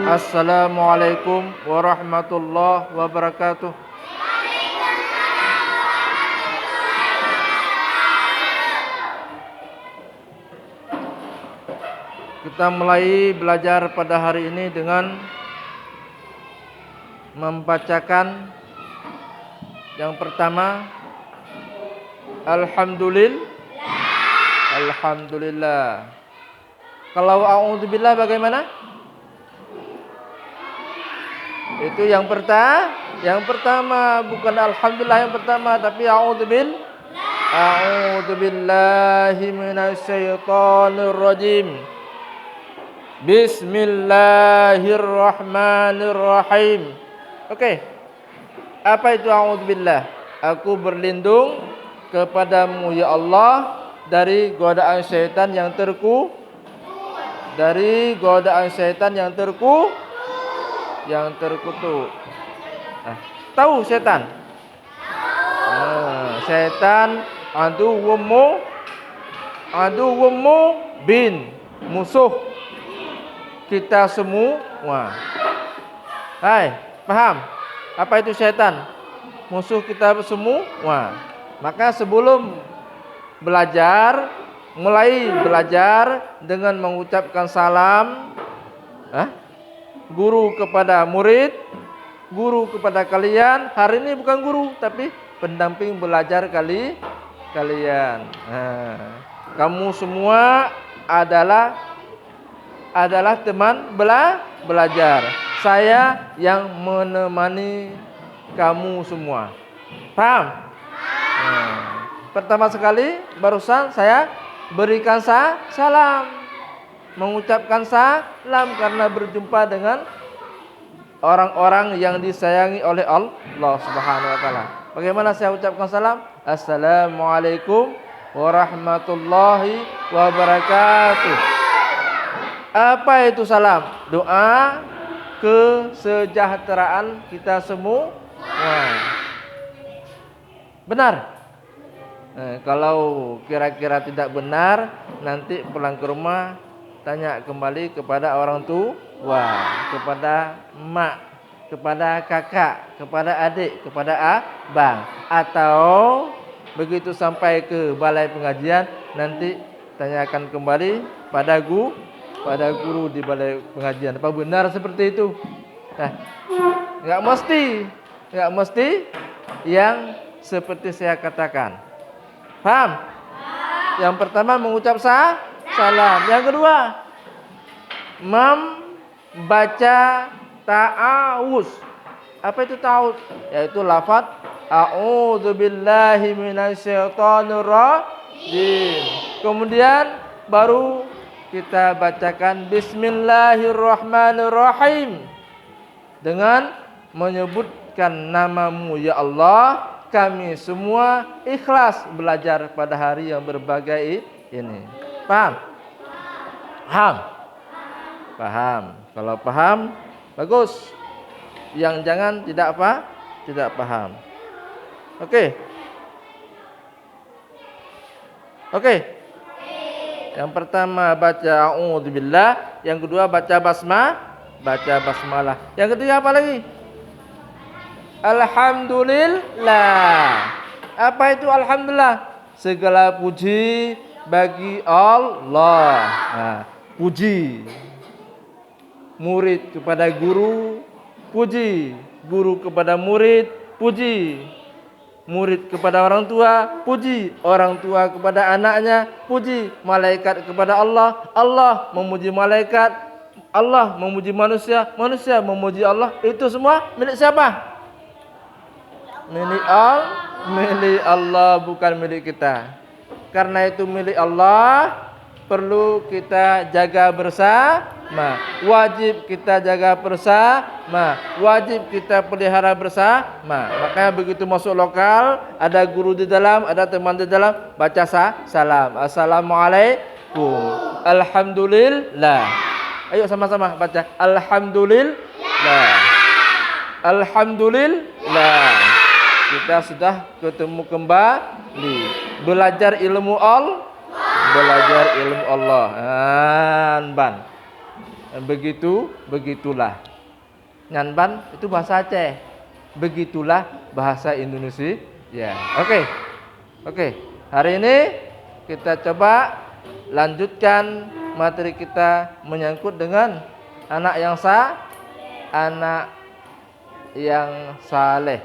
Assalamualaikum warahmatullahi wabarakatuh. Kita mulai belajar pada hari ini dengan membacakan yang pertama, Alhamdulillah. Kalau a'udzubillah bagaimana? Itu yang pertama, bukan alhamdulillah yang pertama, tapi a'udzubillahi minasyaitonir rajim. Bismillahirrahmanirrahim. Oke. Apa itu a'udzubillah? Aku berlindung kepadamu ya Allah dari godaan syaitan yang terkutuk. Tahu setan? Setan aduwwum bin, musuh kita semua. Hai, paham? Apa itu setan? Musuh kita semua. Maka sebelum mulai belajar dengan mengucapkan salam, guru kepada murid, guru kepada kalian. Hari ini bukan guru, tapi pendamping belajar kalian. Kamu semua adalah teman belajar. Saya yang menemani kamu semua. Paham? Pertama sekali barusan saya berikan salam, mengucapkan salam karena berjumpa dengan orang-orang yang disayangi oleh Allah Subhanahu wa taala. Bagaimana saya ucapkan salam? Assalamualaikum warahmatullahi wabarakatuh. Apa itu salam? Doa kesejahteraan kita semua. Benar? Kalau kira-kira tidak benar, nanti pulang ke rumah tanya kembali kepada orang tua, kepada emak, kepada kakak, kepada adik, kepada abang, atau begitu sampai ke balai pengajian nanti tanyakan kembali pada guru di balai pengajian. Apa benar seperti itu? Enggak mesti yang seperti saya katakan. Paham? Yang pertama mengucap salam. Yang kedua membaca ta'awuz. Apa itu ta'awuz? Yaitu lafaz a'udzubillahi minasyaitonir rajim. Kemudian baru kita bacakan bismillahirrahmanirrahim dengan menyebutkan namamu ya Allah. Kami semua ikhlas belajar pada hari yang berbahagia ini. Paham? Kalau paham, bagus. Yang jangan tidak paham. Oke. Yang pertama baca a'udzubillah, yang kedua baca basmalah. Yang ketiga apa lagi? Alhamdulillah. Apa itu alhamdulillah? Segala puji bagi Allah. Puji murid kepada guru, puji guru kepada murid, puji murid kepada orang tua, puji orang tua kepada anaknya, puji malaikat kepada Allah, Allah memuji malaikat, Allah memuji manusia, manusia memuji Allah. Itu semua milik siapa? Milik Allah, bukan milik kita. Karena itu milik Allah, perlu kita jaga bersama. Wajib kita jaga bersama. Wajib kita pelihara bersama. Makanya begitu masuk lokal, ada guru di dalam, ada teman di dalam, baca salam. Assalamualaikum. Alhamdulillah. Ayo sama-sama baca. Alhamdulillah. Alhamdulillah. Kita sudah ketemu kembali belajar ilmu Allah. begitulah. Nyanban itu bahasa Aceh. Begitulah bahasa Indonesia. Ya, oke. Hari ini kita coba lanjutkan materi kita menyangkut dengan anak yang saleh.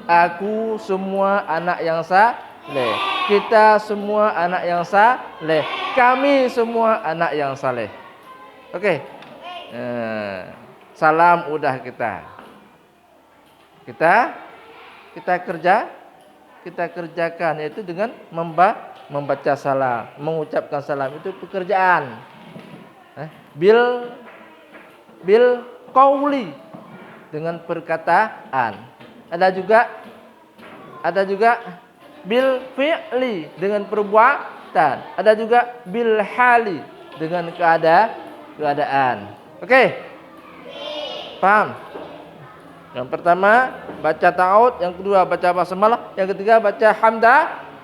Aku semua anak yang saleh. Kita semua anak yang saleh. Kami semua anak yang saleh. Oke. Salam udah kita kerjakan, yaitu dengan membaca salam, mengucapkan salam itu pekerjaan. Bil qauli, dengan perkataan. Ada juga bil fi'li, dengan perbuatan. Ada juga bil hali, dengan keadaan. Oke. Paham? Yang pertama baca ta'awud, yang kedua baca basmalah, yang ketiga baca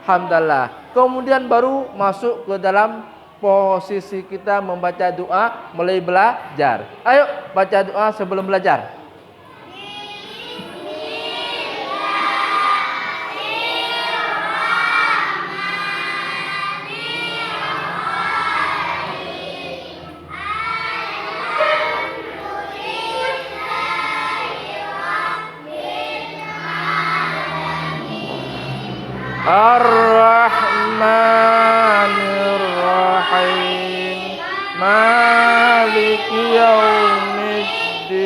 hamdalah. Kemudian baru masuk ke dalam posisi kita membaca doa, mulai belajar. Ayo baca doa sebelum belajar. Ar-Rahmanir-Rahim, Maliki Yaumiddin,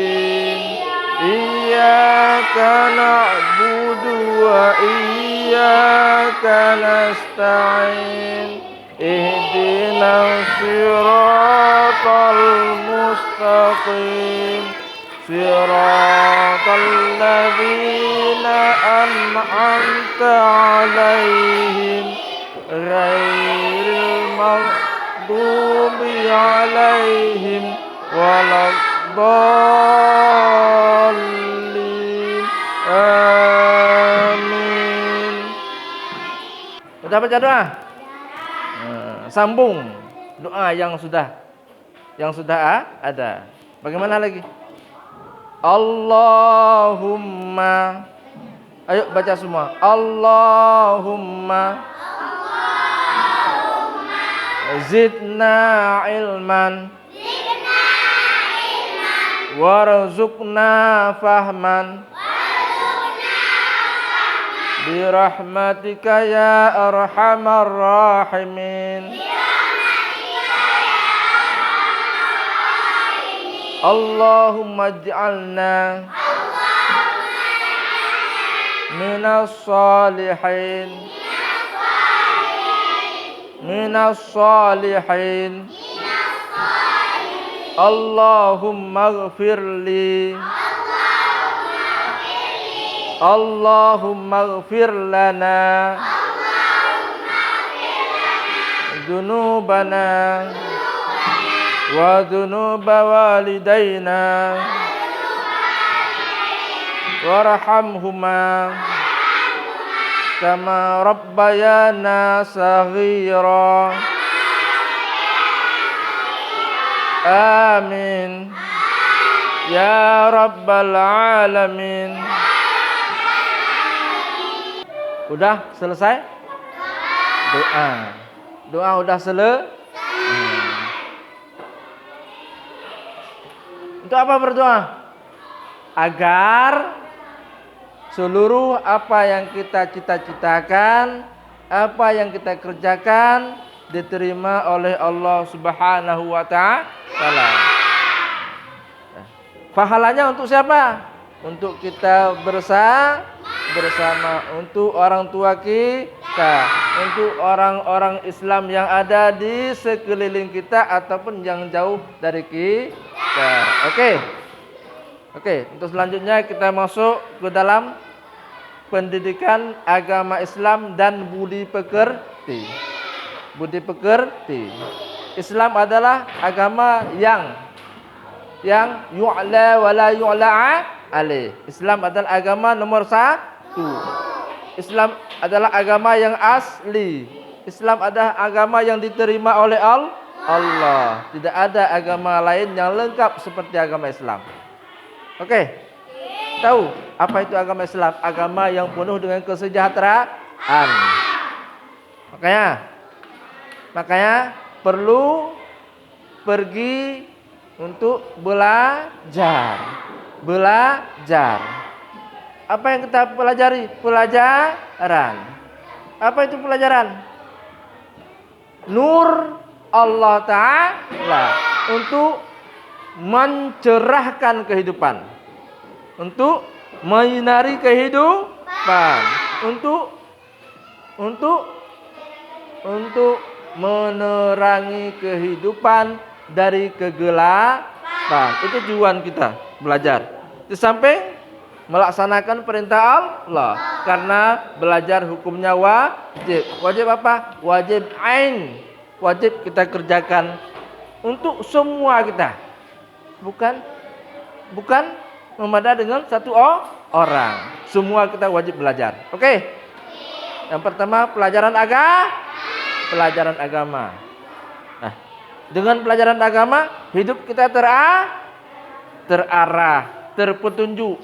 Iyyaka na'budu wa iyyaka nasta'in, Ihdinas siratal mustaqim, Siratal ladzina an'amta 'alaihim ghairil maghdubi 'alaihim waladdallin. Amin. Sudah baca doa? Sambung doa yang sudah ada. Bagaimana lagi? Allahumma, ayo baca semua. Allahumma zidna ilman warzuqna fahman birahmatika ya arhamar rahimin. Allahumma ij'alna minas salihin. Allahumma ighfirli. Allahumma ighfir lana dzunubana wa dzunuba walidaina warhamhuma kama rabbayana saghira. Amin ya rabbal alamin. Udah selesai? Doa udah selesai. Untuk apa berdoa? Agar seluruh apa yang kita cita-citakan, apa yang kita kerjakan diterima oleh Allah Subhanahu wa taala. Pahalanya untuk siapa? Untuk kita bersama, untuk orang tua kita, untuk orang-orang Islam yang ada di sekeliling kita ataupun yang jauh dari kita. Oke, untuk selanjutnya kita masuk ke dalam pendidikan agama Islam dan budi pekerti. Islam adalah agama yang yu'la wa la yu'la alaih. Islam adalah agama nomor 1. Islam adalah agama yang asli. Islam adalah agama yang diterima oleh Allah. Allah. Tidak ada agama lain yang lengkap seperti agama Islam. Oke. Tahu apa itu agama Islam? Agama yang penuh dengan kesejahteraan. Makanya perlu pergi untuk belajar. Apa yang kita pelajari? Pelajaran. Apa itu pelajaran? Nur Allah Ta'ala untuk mencerahkan kehidupan, untuk menyinari kehidupan, untuk menerangi kehidupan dari kegelapan. Itu tujuan kita belajar. Di samping melaksanakan perintah Allah, karena belajar hukumnya wajib. Wajib apa? Wajib ain. Wajib kita kerjakan untuk semua kita. Bukan memada dengan satu orang. Semua kita wajib belajar. Oke. Yang pertama pelajaran agama. Nah, dengan pelajaran agama hidup kita terarah, terpetunjuk,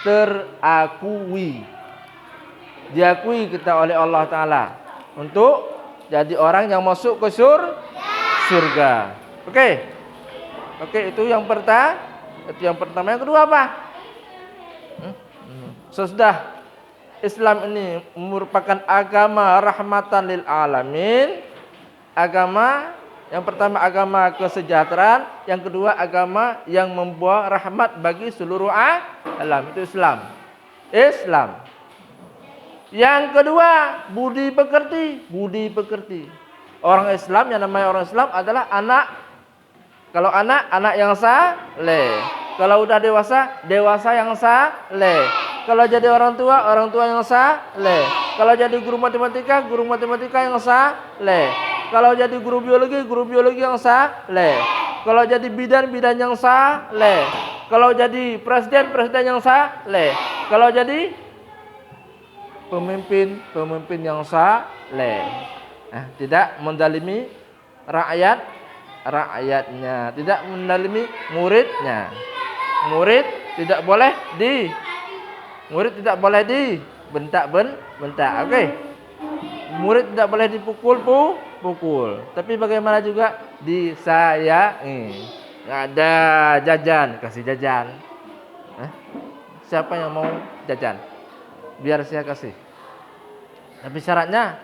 terakui. Diakui kita oleh Allah Ta'ala untuk jadi orang yang masuk ke surga. Oke, itu yang pertama. Yang kedua apa? Sesudah Islam ini merupakan agama rahmatan lil alamin. Agama yang pertama agama kesejahteraan, yang kedua agama yang membawa rahmat bagi seluruh alam. Itu Islam. Yang kedua budi pekerti. Orang Islam, yang namanya orang Islam adalah anak. Kalau anak yang saleh. Kalau udah dewasa yang saleh. Kalau jadi orang tua yang saleh. Kalau jadi guru matematika yang saleh. Kalau jadi guru biologi yang saleh. Kalau jadi bidan yang saleh. Kalau jadi presiden yang saleh. Kalau jadi pemimpin yang saleh. Nah, tidak mendalimi rakyatnya, tidak mendalimi muridnya. Murid tidak boleh dibentak. Oke. Murid tidak boleh dipukul. Tapi bagaimana juga disayangi. Nggak ada jajan, kasih jajan. Siapa yang mau jajan? Biar saya kasih. Tapi syaratnya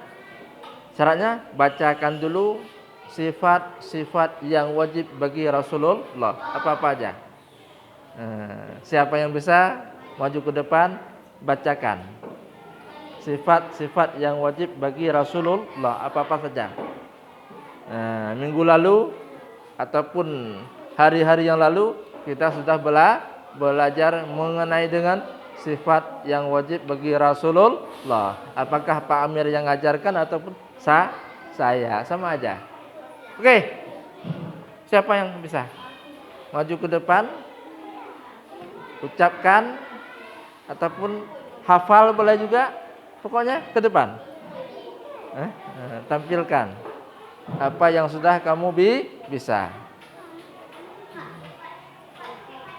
bacakan dulu sifat-sifat yang wajib bagi Rasulullah. Apa-apa aja. Siapa yang bisa maju ke depan, bacakan sifat-sifat yang wajib bagi Rasulullah, apa-apa saja. Minggu lalu ataupun hari-hari yang lalu kita sudah belajar mengenai dengan sifat yang wajib bagi Rasulullah. Apakah Pak Amir yang ngajarkan ataupun saya, sama aja. Oke. Siapa yang bisa maju ke depan, ucapkan ataupun hafal boleh juga, pokoknya ke depan. Tampilkan apa yang sudah kamu bisa.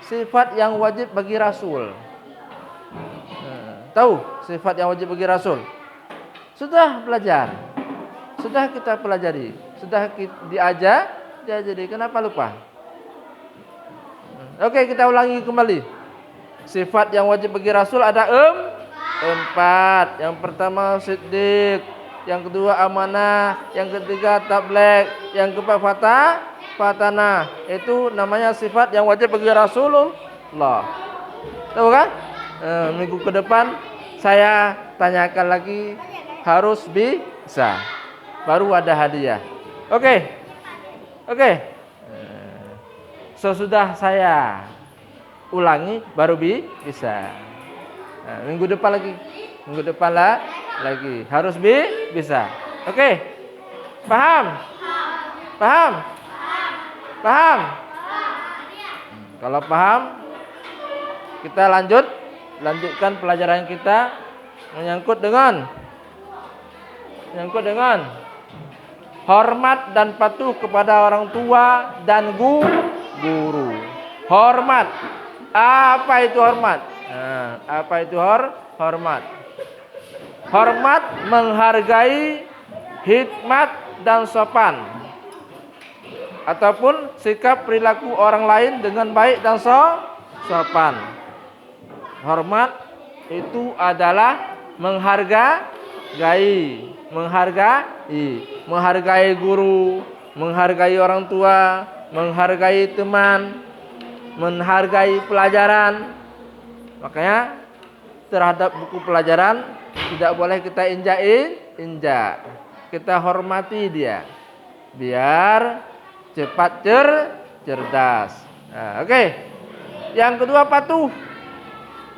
Sifat yang wajib bagi Rasul. Tahu sifat yang wajib bagi Rasul? Sudah belajar. Sudah kita pelajari. Sudah diajari. Kenapa lupa? Oke, kita ulangi kembali. Sifat yang wajib bagi Rasul ada 4. Yang pertama siddiq, yang kedua amanah, yang ketiga tabligh, yang keempat fatanah. Itu namanya sifat yang wajib bagi Rasulullah. Tahu kan? Minggu ke depan saya tanyakan lagi, harus bisa. Baru ada hadiah. Oke. Sesudah saya ulangi baru bisa. Minggu depan lagi harus bisa. Oke. Paham? Kalau paham, kita lanjutkan pelajaran kita menyangkut dengan Hormat dan patuh kepada orang tua dan guru. Hormat. Apa itu hormat? Nah, apa itu hormat? Hormat menghargai, hikmat dan sopan, ataupun sikap perilaku orang lain dengan baik dan sopan. Hormat itu adalah menghargai guru, menghargai orang tua, menghargai teman, menghargai pelajaran. Makanya terhadap buku pelajaran tidak boleh kita injak. Kita hormati dia biar cepat cerdas. Nah, oke. Yang kedua, patuh.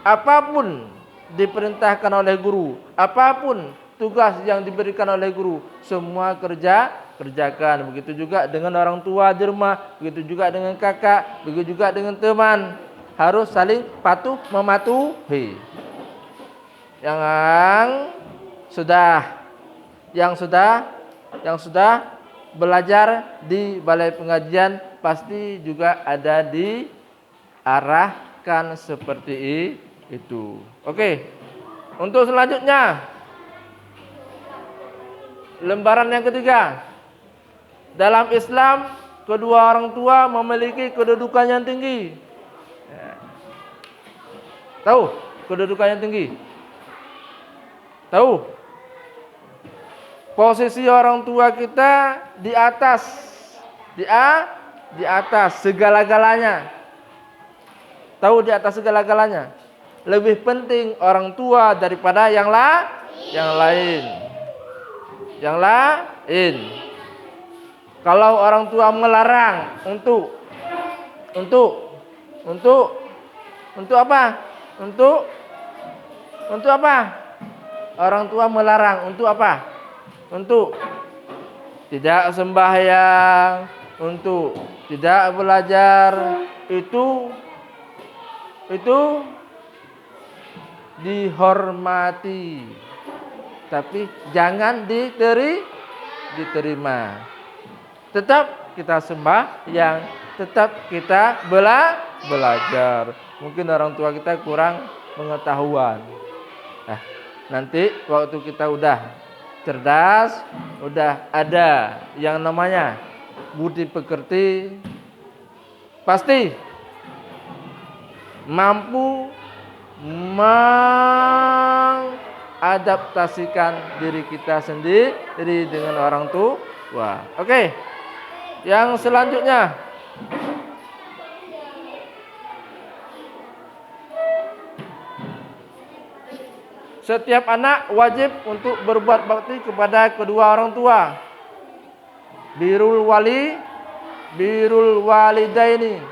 Apapun diperintahkan oleh guru, apapun tugas yang diberikan oleh guru, semua kerjakan. Begitu juga dengan orang tua di rumah, begitu juga dengan kakak, begitu juga dengan teman. Harus saling patuh mematuhi. Yang sudah belajar di balai pengajian pasti juga ada diarahkan seperti itu. Oke. Untuk selanjutnya, lembaran yang ketiga. Dalam Islam, kedua orang tua memiliki kedudukan yang tinggi. Tahu kedudukan yang tinggi? Tahu? Posisi orang tua kita di atas segala-galanya. Tahu, di atas segala-galanya. Lebih penting orang tua daripada yang lain. Kalau orang tua melarang untuk apa? Untuk apa? Orang tua melarang untuk apa? Untuk tidak sembahyang, untuk tidak belajar, itu dihormati, tapi jangan diterima. Tetap kita sembahyang, tetap kita belajar. Mungkin orang tua kita kurang pengetahuan. Nah, nanti waktu kita udah cerdas, udah ada yang namanya budi pekerti, pasti mampu mengadaptasikan diri kita sendiri dengan orang tua. Oke. Yang selanjutnya, setiap anak wajib untuk berbuat bakti kepada kedua orang tua. Birrul walidaini.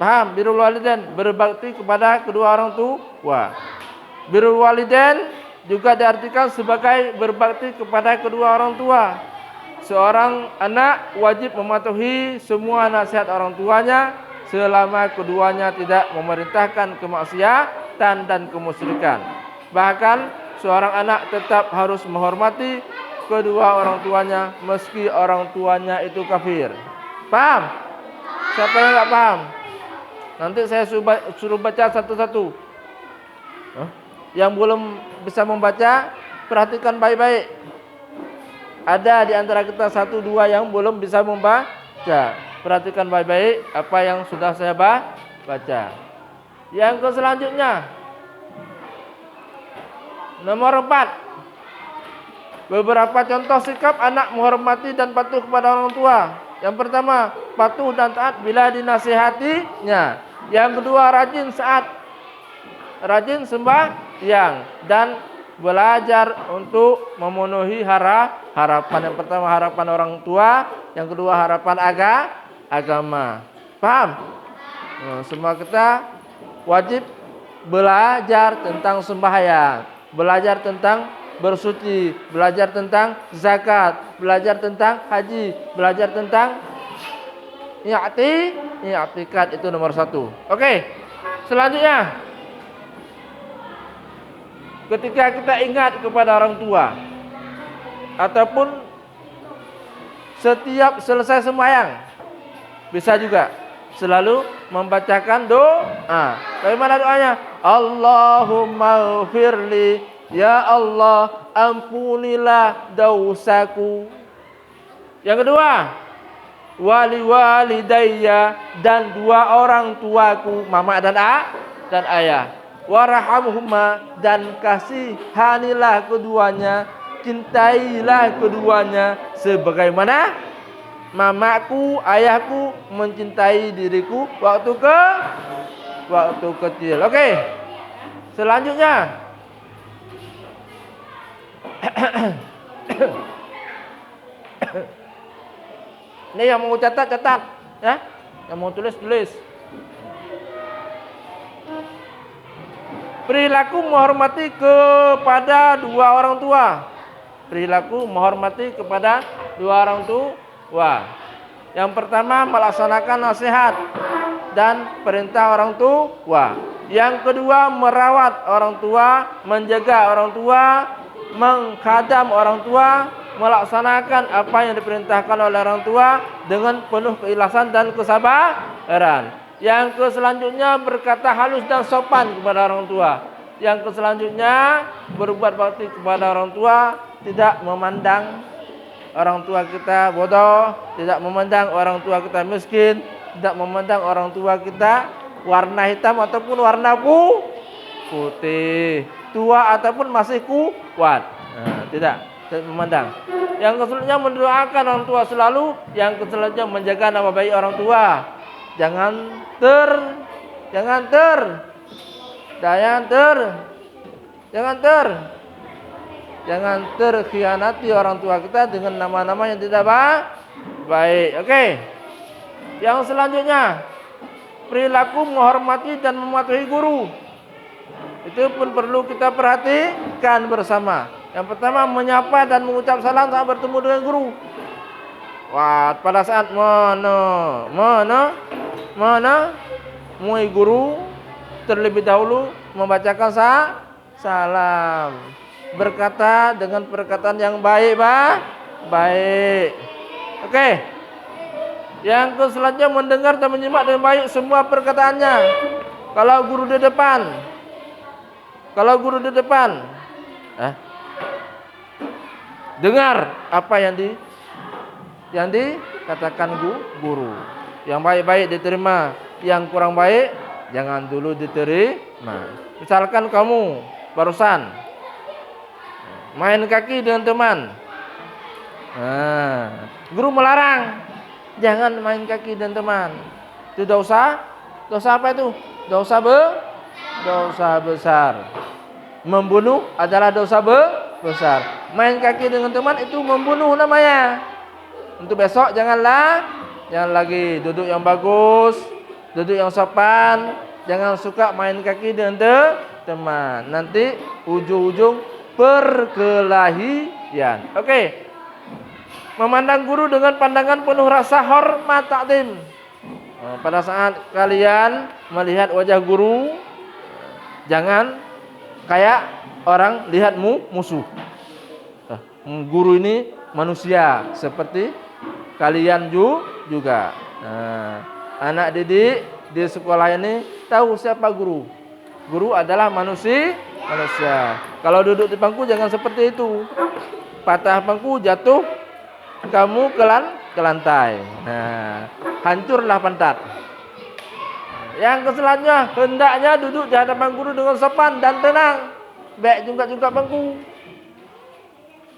Paham? Birrul walidain, berbakti kepada kedua orang tua. Birrul walidain juga diartikan sebagai berbakti kepada kedua orang tua. Seorang anak wajib mematuhi semua nasihat orang tuanya selama keduanya tidak memerintahkan kemaksiatan dan kemusyrikan. Bahkan seorang anak tetap harus menghormati kedua orang tuanya meski orang tuanya itu kafir. Paham? Siapa yang enggak paham? Nanti saya suruh baca satu-satu. Yang belum bisa membaca, perhatikan baik-baik. Ada di antara kita 1-2 yang belum bisa membaca. Perhatikan baik-baik apa yang sudah saya baca. Yang selanjutnya, nomor 4. Beberapa contoh sikap anak menghormati dan patuh kepada orang tua. Yang pertama, patuh dan taat bila dinasihatinya. Yang kedua, rajin sembahyang dan belajar untuk memenuhi harapan. Yang pertama harapan orang tua, yang kedua harapan agama. Paham? Semua kita wajib belajar tentang sembahyang, belajar tentang bersuci, belajar tentang zakat, belajar tentang haji, belajar tentang i'tikad, itu nomor 1. Oke. Selanjutnya, ketika kita ingat kepada orang tua ataupun setiap selesai sembahyang. Bisa juga selalu membacakan doa. Bagaimana doanya? Allahumma ghfirli, ya Allah ampunilah dosaku. Yang kedua, wali walidayya, dan dua orang tuaku, mama dan ayah. Warhamhuma, dan kasihanilah keduanya, cintailah keduanya sebagaimana mamaku, ayahku mencintai diriku waktu kecil. Oke. Selanjutnya. Ini yang mau catat ya. Yang mau tulis. Perilaku menghormati kepada dua orang tua. Perilaku menghormati kepada dua orang tua. Yang pertama, melaksanakan nasihat dan perintah orang tua. Yang kedua, merawat orang tua, menjaga orang tua, menghadam orang tua, melaksanakan apa yang diperintahkan oleh orang tua dengan penuh keikhlasan dan kesabaran. Yang selanjutnya, berkata halus dan sopan kepada orang tua. Yang selanjutnya, berbuat bakti kepada orang tua, tidak memandang orang tua kita bodoh, tidak memandang orang tua kita miskin, tidak memandang orang tua kita warna hitam ataupun warna putih, tua ataupun masih kuat. Tidak memandang. Yang selanjutnya, mendoakan orang tua selalu. Yang selanjutnya, menjaga nama baik orang tua. Jangan terkhianati orang tua kita dengan nama-nama yang tidak baik. Oke. Yang selanjutnya, perilaku menghormati dan mematuhi guru. Itu pun perlu kita perhatikan bersama. Yang pertama, menyapa dan mengucap salam saat bertemu dengan guru. Pada saat menemui guru, terlebih dahulu membacakan salam. Berkata dengan perkataan yang baik. Oke. Yang selanjutnya, mendengar dan menyimak dengan baik semua perkataannya. Kalau guru di depan, dengar apa yang dikatakan guru. Yang baik-baik diterima, yang kurang baik jangan dulu diterima. Misalkan kamu barusan main kaki dengan teman, guru melarang jangan main kaki dengan teman. Itu dosa apa itu? Dosa besar. Membunuh adalah dosa besar. Main kaki dengan teman itu membunuh namanya. Untuk besok jangan lagi duduk yang bagus, duduk yang sopan. Jangan suka main kaki dengan teman. Nanti ujung-ujung perkelahian. Oke. Memandang guru dengan pandangan penuh rasa hormat takdim. Pada saat kalian melihat wajah guru, jangan kayak orang lihat musuh. Guru ini manusia seperti kalian juga. Anak didik di sekolah ini tahu siapa guru. Guru adalah manusia. Kalau duduk di bangku jangan seperti itu. Patah bangku, jatuh kamu ke lantai. Hancurlah pantat. Yang selanjutnya, hendaknya duduk di hadapan guru dengan sopan dan tenang. Baik jungkat bangku.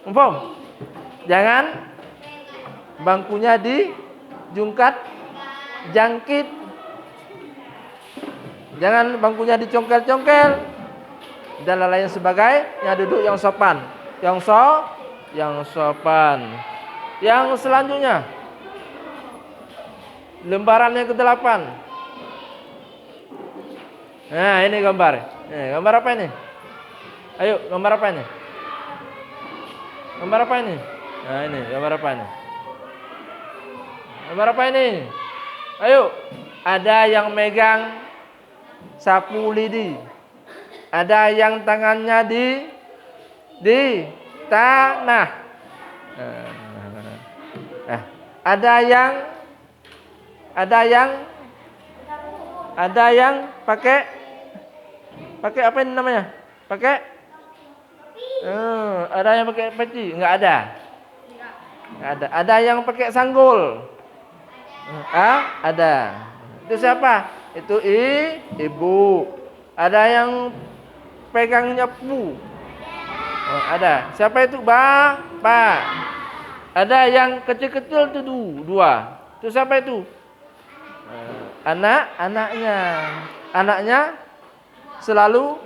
Umpam, jangan bangkunya jangkit. Jangan bangkunya dicongkel-congkel. Dan lain sebagainya. Duduk yang sopan. Yang sopan. Yang selanjutnya, lembaran yang ke-8. Nah, ini gambar. Gambar apa ini? Ayo, gambar apa ini? Gambar apa ini? Nah, ini gambar apa ini? Gambar apa ini? Ayo, ada yang megang sapu lidi. Ada yang tangannya di tanah. Ada yang pakai apa ini namanya? Pakai ada yang pakai peci? Enggak ada. Enggak ada. Ada yang pakai sanggul? Ada. Itu siapa? Itu ibu. Ada yang pegang nyapu? Ada. Siapa itu? Bapak. Ada yang kecil-kecil tuh dua. Itu siapa itu? Anaknya selalu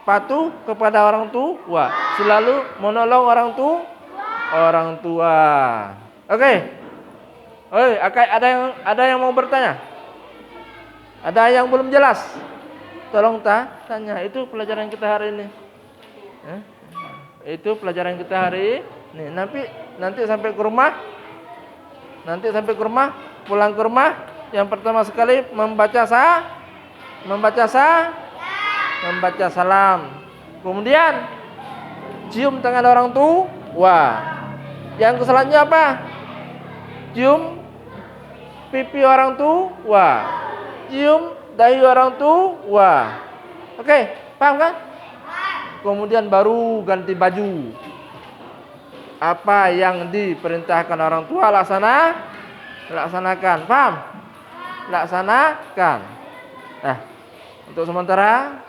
patuh kepada orang tua, selalu menolong orang tua. Oke. Ada yang mau bertanya? Ada yang belum jelas? Tolong tanya. Itu pelajaran kita hari ini. Itu pelajaran kita hari ini. Nanti sampai ke rumah, pulang ke rumah, yang pertama sekali membaca salam. Kemudian cium tangan orang tua. Yang selanjutnya apa? Cium pipi orang tua. Cium dahi orang tua. Oke, paham kan? Kemudian baru ganti baju. Apa yang diperintahkan orang tua laksanakan. Paham? Laksanakan. Nah, untuk sementara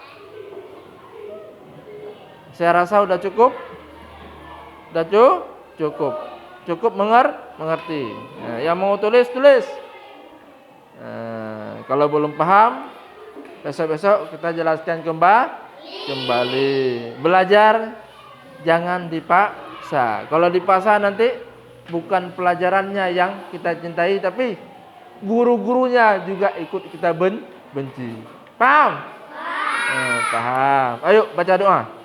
saya rasa udah cukup. Cukup mengerti. Nah, yang mau tulis. Kalau belum paham, besok kita jelaskan kembali. Belajar jangan dipaksa. Kalau dipaksa nanti bukan pelajarannya yang kita cintai, tapi guru-gurunya juga ikut kita benci. Paham? Paham. Ayo baca doa.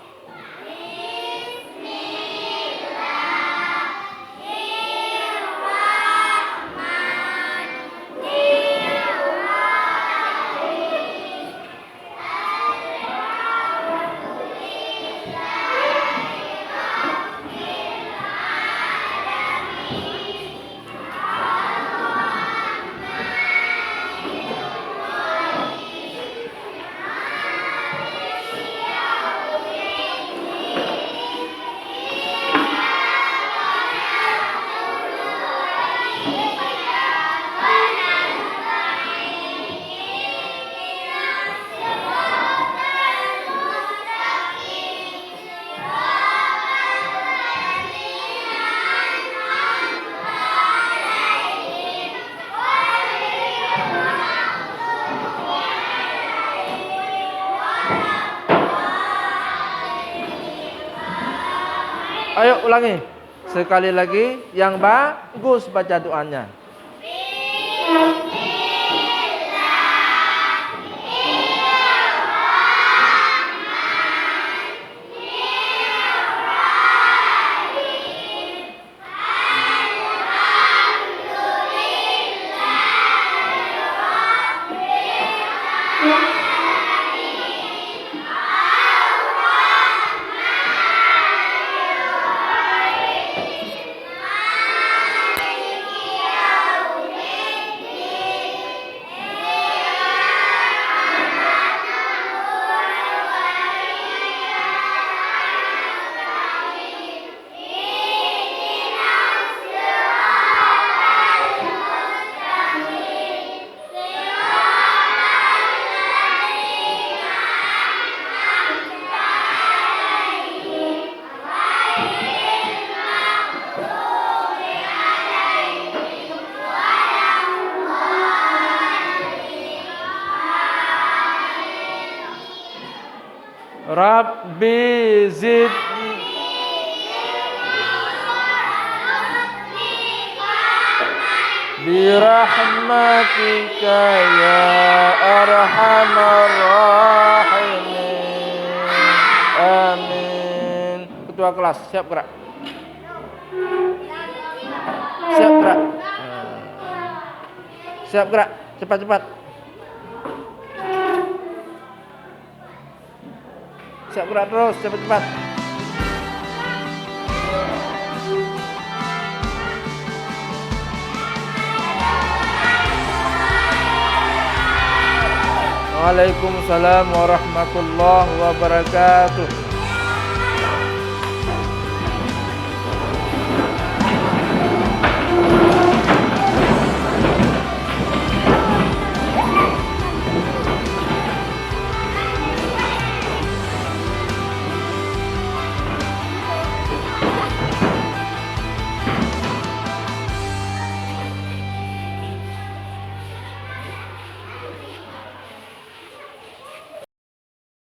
Ayo ulangi. Sekali lagi yang bagus baca doanya. Rabbi zidni birahmatika ya arhamar rahimin. Amin. Ketua kelas siap gerak. Siap gerak. Cepat. Siap gerak terus, cepat. Waalaikumsalam warahmatullahi wabarakatuh.